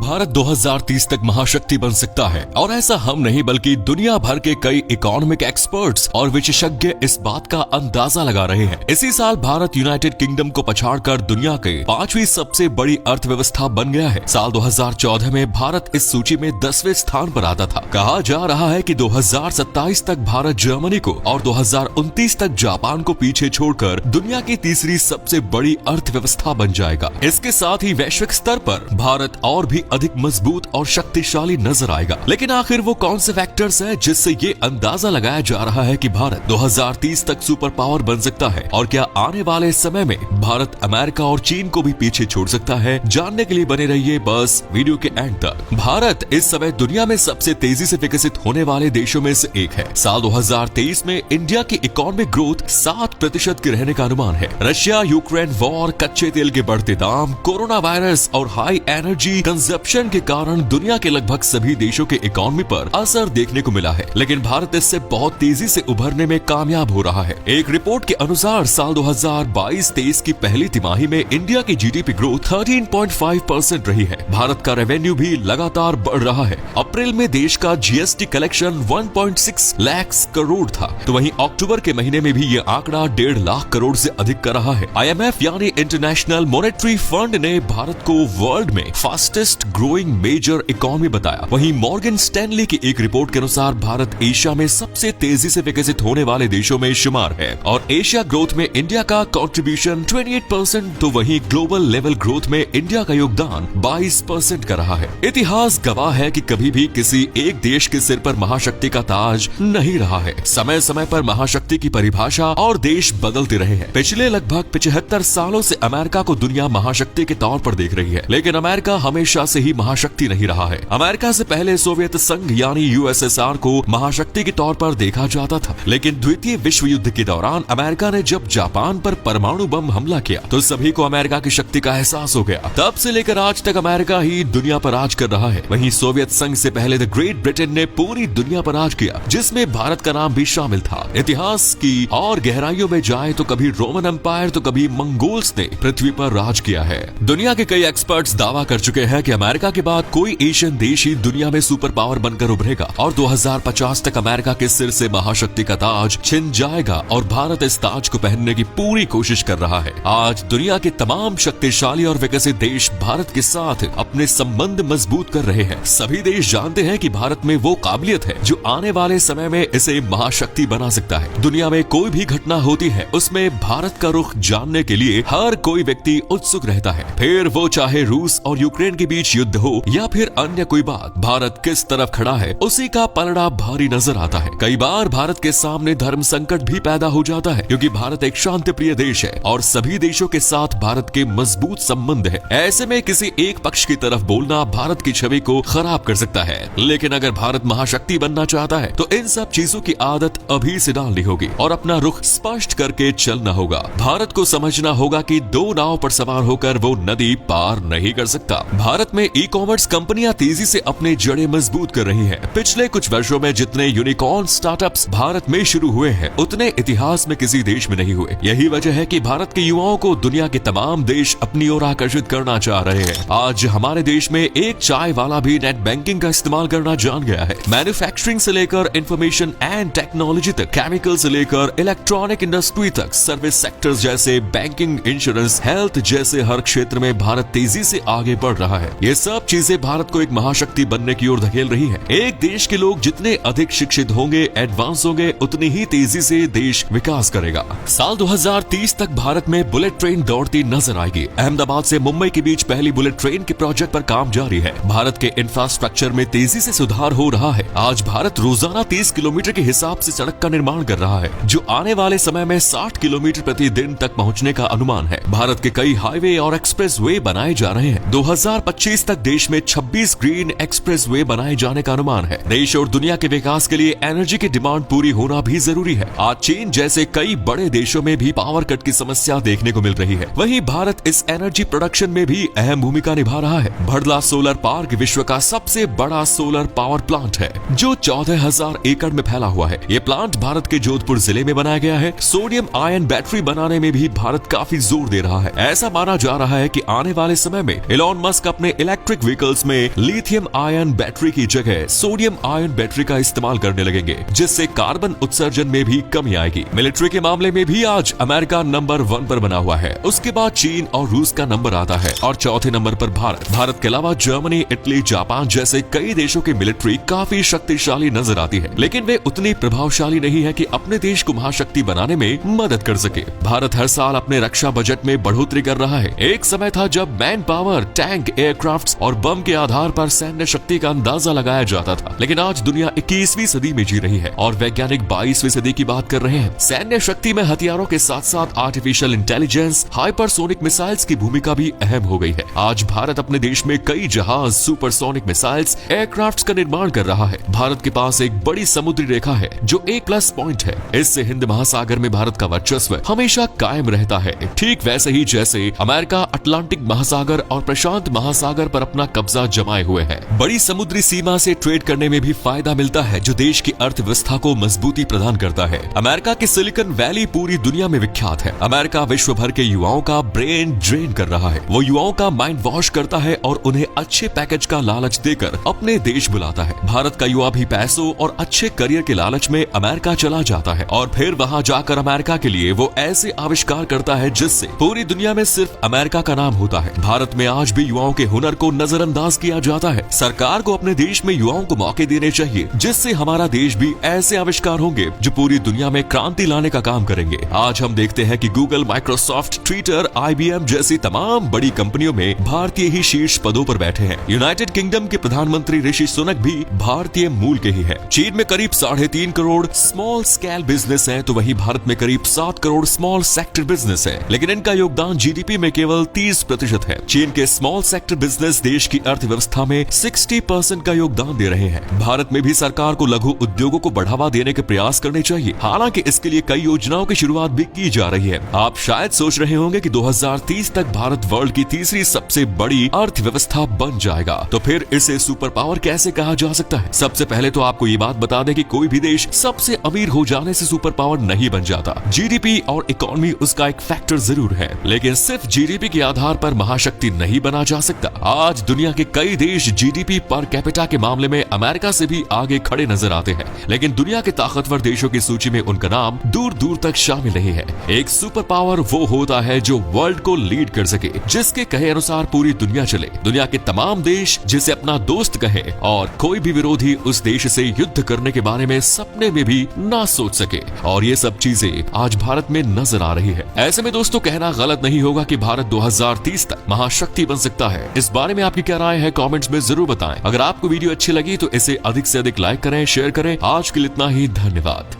भारत 2030 तक महाशक्ति बन सकता है और ऐसा हम नहीं बल्कि दुनिया भर के कई इकोनॉमिक एक्सपर्ट्स और विशेषज्ञ इस बात का अंदाजा लगा रहे हैं। इसी साल भारत यूनाइटेड किंगडम को पछाड़कर दुनिया के 5वीं सबसे बड़ी अर्थव्यवस्था बन गया है। साल 2014 में भारत इस सूची में 10वें स्थान पर आता था। कहा जा रहा है कि 2027 तक भारत जर्मनी को और 2029 तक जापान को पीछे छोड़कर दुनिया की तीसरी सबसे बड़ी अर्थव्यवस्था बन जाएगा। इसके साथ ही वैश्विक स्तर पर भारत और भी अधिक मजबूत और शक्तिशाली नजर आएगा। लेकिन आखिर वो कौन से फैक्टर्स हैं जिससे ये अंदाजा लगाया जा रहा है कि भारत 2030 तक सुपर पावर बन सकता है, और क्या आने वाले समय में भारत अमेरिका और चीन को भी पीछे छोड़ सकता है? जानने के लिए बने रहिए बस वीडियो के एंड तक। भारत इस समय दुनिया में सबसे तेजी से विकसित होने वाले देशों में से एक है। साल 2023 में इंडिया की इकोनॉमिक ग्रोथ 7% की रहने का अनुमान है। रशिया यूक्रेन वॉर, कच्चे तेल के बढ़ते दाम, कोरोना वायरस और हाई एनर्जी कंजप्शन के कारण दुनिया के लगभग सभी देशों के इकोनॉमी पर असर देखने को मिला है। लेकिन भारत इससे बहुत तेजी से उभरने में कामयाब हो रहा है। एक रिपोर्ट के अनुसार साल 2022-23 की पहली तिमाही में इंडिया की जीडीपी ग्रोथ 13.5% रही है। भारत का रेवेन्यू भी लगातार बढ़ रहा है। अप्रैल में देश का जीएसटी कलेक्शन 1.6 लाख करोड़ था, तो वहीं अक्टूबर के महीने में भी ये आंकड़ा 1.5 लाख करोड़ से अधिक कर रहा है। IMF यानी इंटरनेशनल मॉनेटरी फंड ने भारत को वर्ल्ड में फास्टेस्ट ग्रोइंग मेजर इकोनॉमी बताया। वहीं मॉर्गन स्टैनली की एक रिपोर्ट के अनुसार भारत एशिया में सबसे तेजी से विकसित होने वाले देशों में शुमार है और एशिया ग्रोथ में इंडिया का कंट्रीब्यूशन 28%, तो वहीं ग्लोबल लेवल ग्रोथ में इंडिया का योगदान 22% का रहा है। इतिहास गवाह है कि कभी भी किसी एक देश के सिर पर महाशक्ति का ताज नहीं रहा है। समय समय पर महाशक्ति की परिभाषा और देश बदलते रहे हैं। पिछले लगभग 75 सालों से अमेरिका को दुनिया महाशक्ति के तौर पर देख रही है, लेकिन अमेरिका हमेशा से ही महाशक्ति नहीं रहा है। अमेरिका से पहले सोवियत संघ यानी यूएसएसआर को महाशक्ति के तौर पर देखा जाता था, लेकिन द्वितीय विश्व युद्ध के दौरान अमेरिका ने जब जापान पर परमाणु बम हमला किया तो सभी को अमेरिका की शक्ति का एहसास हो गया। तब से लेकर आज तक अमेरिका ही दुनिया पर राज कर रहा है। वहीं सोवियत संघ से पहले द ग्रेट ब्रिटेन ने पूरी दुनिया पर राज किया, जिसमें भारत का नाम भी शामिल था। इतिहास की और गहराइयों में जाए तो कभी रोमन एम्पायर तो कभी मंगोल्स ने पृथ्वी पर राज किया है। दुनिया के कई एक्सपर्ट्स दावा कर चुके हैं कि अमेरिका के बाद कोई एशियन देश ही दुनिया में सुपर पावर बनकर उभरेगा और 2050 तक अमेरिका के सिर से महाशक्ति का ताज छिन जाएगा और भारत इस ताज को पहनने की पूरी कोशिश कर रहा है। आज दुनिया के तमाम शक्तिशाली और विकसित देश भारत के साथ अपने संबंध मजबूत कर रहे हैं। सभी देश जानते हैं कि भारत में वो काबिलियत है जो आने वाले समय में इसे महाशक्ति बना सकता है। दुनिया में कोई भी घटना होती है उसमें भारत का रुख जानने के लिए हर कोई व्यक्ति उत्सुक रहता है। फिर वो चाहे रूस और यूक्रेन के बीच युद्ध हो या फिर अन्य कोई बात, भारत किस तरफ खड़ा है उसी का पलड़ा भारी नजर आता है। कई बार भारत के सामने धर्म संकट भी पैदा हो जाता है, क्योंकि भारत एक शांति प्रिय देश है और सभी देशों के साथ भारत के मजबूत संबंध है। ऐसे में किसी एक पक्ष की तरफ बोलना भारत की छवि को खराब कर सकता है। लेकिन अगर भारत महाशक्ति बनना चाहता है तो इन सब चीजों की आदत अभी से डालनी होगी और अपना रुख स्पष्ट करके चलना होगा। भारत को समझना होगा कि दो नाव पर सवार होकर वो नदी पार नहीं कर सकता। भारत में ई कॉमर्स कंपनियां तेजी से अपने जड़ें मजबूत कर रही हैं। पिछले कुछ वर्षों में जितने यूनिकॉर्न स्टार्टअप्स भारत में शुरू हुए हैं उतने इतिहास में किसी देश में नहीं हुए। यही वजह है कि भारत के युवाओं को दुनिया के तमाम देश अपनी ओर आकर्षित करना चाह रहे हैं। आज हमारे देश में एक चाय वाला भी नेट बैंकिंग का इस्तेमाल करना जान गया है। मैन्युफैक्चरिंग से लेकर इंफॉर्मेशन एंड टेक्नोलॉजी तक, केमिकल से लेकर इलेक्ट्रॉनिक इंडस्ट्री तक, सर्विस सेक्टर्स जैसे बैंकिंग, इंश्योरेंस, हेल्थ जैसे हर क्षेत्र में भारत तेजी से आगे बढ़ रहा है। ये सब चीजें भारत को एक महाशक्ति बनने की ओर धकेल रही है। एक देश के लोग जितने अधिक शिक्षित होंगे, एडवांस होंगे, उतनी ही तेजी से देश विकास करेगा। साल 2030 तक भारत में बुलेट ट्रेन दौड़ती नजर आएगी। अहमदाबाद से मुंबई के बीच पहली बुलेट ट्रेन के प्रोजेक्ट पर काम जारी है। भारत के इंफ्रास्ट्रक्चर में तेजी से सुधार हो रहा है। आज भारत रोजाना 30 किलोमीटर के हिसाब से सड़क का निर्माण कर रहा है, जो आने वाले समय में 60 किलोमीटर प्रति दिन तक पहुँचने का अनुमान है। भारत के कई हाईवे और एक्सप्रेस वे बनाए जा रहे हैं। 2025 तक देश में 26 ग्रीन एक्सप्रेस वे बनाए जाने का अनुमान है। देश और दुनिया के विकास के लिए एनर्जी की डिमांड पूरी होना भी जरूरी है। आज चीन जैसे कई बड़े देशों में भी पावर कट की समस्या देखने को मिल रही है। वहीं भारत इस एनर्जी प्रोडक्शन में भी अहम भूमिका निभा रहा है। भड़ला सोलर पार्क विश्व का सबसे बड़ा सोलर पावर प्लांट है, जो 14,000 एकड़ में फैला हुआ है। ये प्लांट भारत के जोधपुर जिले में बनाया गया है। सोडियम आयन बैटरी बनाने में भी भारत काफी जोर दे रहा है। ऐसा माना जा रहा है कि आने वाले समय में इलॉन मस्क अपने इलेक्ट्रिक व्हीकल्स में लिथियम आयन बैटरी की जगह सोडियम आयन बैटरी का इस्तेमाल करने लगेंगे, जिससे कार्बन उत्सर्जन में भी कमी आएगी। मिलिट्री के मामले में भी आज अमेरिका नंबर 1 पर बना हुआ है, उसके बाद चीन और रूस का नंबर आता है और चौथे नंबर पर भारत के अलावा जर्मनी, इटली, जापान जैसे कई देशों की मिलिट्री काफी शक्तिशाली नजर आती है, लेकिन वे उतनी प्रभावशाली नहीं है कि अपने देश को महाशक्ति बनाने में मदद कर सके। भारत हर साल अपने रक्षा बजट में बढ़ोतरी कर रहा है। एक समय था जब मैन पावर, टैंक, एयरक्राफ्ट और बम के आधार पर सैन्य शक्ति का अंदाजा लगाया जाता था, लेकिन आज दुनिया 21वीं सदी में जी रही है और वैज्ञानिक 22वीं सदी की बात कर रहे हैं। सैन्य शक्ति में हथियारों के साथ साथ आर्टिफिशियल इंटेलिजेंस, हाइपरसोनिक मिसाइल्स की भूमिका भी अहम हो गई है। आज भारत अपने देश में कई जहाज, सुपरसोनिक मिसाइल्स, एयरक्राफ्ट का निर्माण कर रहा है। भारत के पास एक बड़ी समुद्री रेखा है जो एक प्लस पॉइंट है। इससे हिंद महासागर में भारत का वर्चस्व हमेशा कायम रहता है, ठीक वैसे ही जैसे अमेरिका अटलांटिक महासागर और प्रशांत महासागर पर अपना कब्जा जमाए हुए है। बड़ी समुद्री सीमा से ट्रेड करने में भी फायदा मिलता है, जो देश की अर्थव्यवस्था को मजबूती प्रदान करता है। अमेरिका की सिलिकॉन वैली पूरी दुनिया में विख्यात है। अमेरिका विश्व भर के युवाओं का ब्रेन ड्रेन कर रहा है। वो युवाओं का माइंड वॉश करता है और उन्हें अच्छे पैकेज का लालच देकर अपने देश बुलाता है। भारत का युवा भी पैसों और अच्छे करियर के लालच में अमेरिका चला जाता है और फिर वहां जाकर अमेरिका के लिए वो ऐसे आविष्कार करता है जिससे पूरी दुनिया में सिर्फ अमेरिका का नाम होता है। भारत में आज भी युवाओं के हुनर को नजरअंदाज किया जाता है। सरकार को अपने देश में युवाओं को मौके देने चाहिए, जिससे हमारा देश भी ऐसे आविष्कार होंगे जो पूरी दुनिया में क्रांति लाने का काम करेंगे। आज हम देखते हैं कि गूगल, माइक्रोसॉफ्ट, ट्विटर, IBM जैसी तमाम बड़ी कंपनियों में भारतीय ही शीर्ष पदों पर बैठे हैं। यूनाइटेड किंगडम के प्रधानमंत्री ऋषि सुनक भी भारतीय मूल के ही है। चीन में करीब 3.5 करोड़ स्मॉल स्केल बिजनेस है, तो वहीं भारत में करीब 7 करोड़ स्मॉल सेक्टर बिजनेस है, लेकिन इनका योगदान GDP में केवल 30% है। चीन के स्मॉल सेक्टर बिजनेस देश की अर्थव्यवस्था में 60% का योगदान दे रहे हैं। भारत में भी सरकार को लघु उद्योगों को बढ़ावा देने के प्रयास करने चाहिए। हालांकि इसके लिए कई योजनाओं की शुरुआत भी की जा रही है। आप शायद सोच रहे होंगे कि 2030 तक भारत वर्ल्ड की तीसरी सबसे बड़ी अर्थव्यवस्था बन जाएगा, तो फिर इसे सुपर पावर कैसे कहा जा सकता है? सबसे पहले तो आपको ये बात बता दें कि कोई भी देश सबसे अमीर हो जाने से सुपर पावर नहीं बन जाता। GDP और इकोनॉमी उसका एक फैक्टर जरूर है, लेकिन सिर्फ GDP के आधार पर महाशक्ति नहीं बना जा सकता। आज दुनिया के कई देश GDP पर कैपिटा के मामले में अमेरिका से भी आगे खड़े नजर आते हैं, लेकिन दुनिया के ताकतवर देशों की सूची में उनका नाम दूर दूर तक शामिल नहीं है। एक सुपर पावर वो होता है जो वर्ल्ड को लीड कर सके, जिसके कहे अनुसार पूरी दुनिया चले। दुनिया के तमाम देश जिसे अपना दोस्त कहे और कोई भी विरोधी उस देश से युद्ध करने के बारे में सपने में भी ना सोच सके, और ये सब चीजें आज भारत में नजर आ रही है। ऐसे में दोस्तों कहना गलत नहीं होगा कि भारत 2030 तक महाशक्ति बन सकता है। इस बारे में आपकी क्या राय है कमेंट्स में जरूर बताएं। अगर आपको वीडियो अच्छी लगी तो इसे अधिक से अधिक लाइक करें, शेयर करें। आज के लिए इतना ही, धन्यवाद।